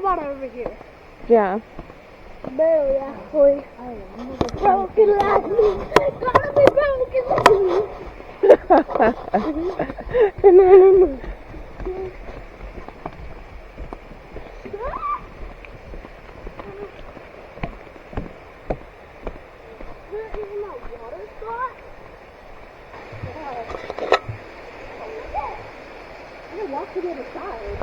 water over here. Yeah. Barely, actually. Broken last week. Gotta be broken. Walk to the other side.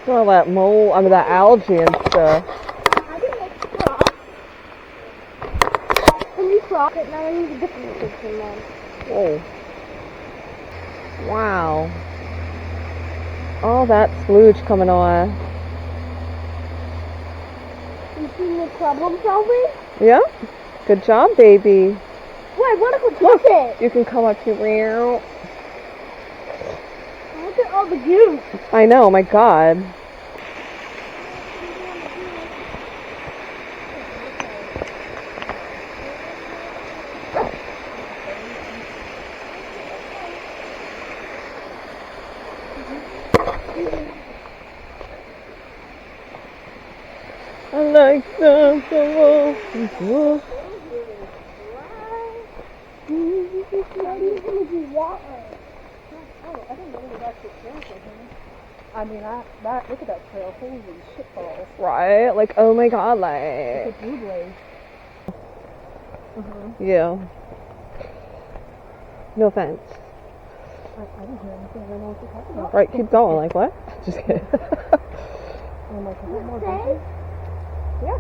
All that mold, I mean that algae and stuff. I can make crops. When you crop it, now I need a different picture then. Whoa. Wow. All that sludge coming on. You seen the problem solving? Yeah. Good job, baby. Wait, I wanna go touch it! You can come up here. Look at all the goose. I know, my God. I like the wolf. I mean, look at that trail, holy shit balls. Right? Like, oh my God, like. It's a blue Yeah. No offense. I didn't hear anything, I don't know what you're talking about. Right, keep going. Like, what? Just kidding. I'm like, is that more bridges? Yeah.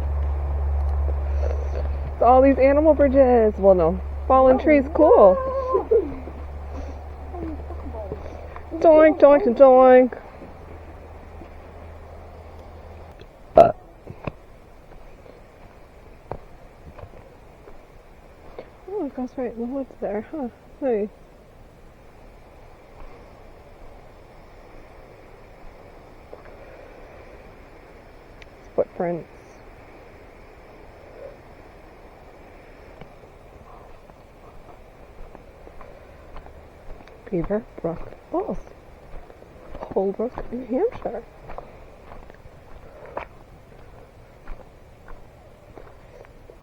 It's all these animal bridges. Well, no. Fallen trees, cool. Doink, doink, and doink. Oh, it goes right in the woods there, huh? Hey. Footprints. Beaver Brook Falls, Colebrook, New Hampshire.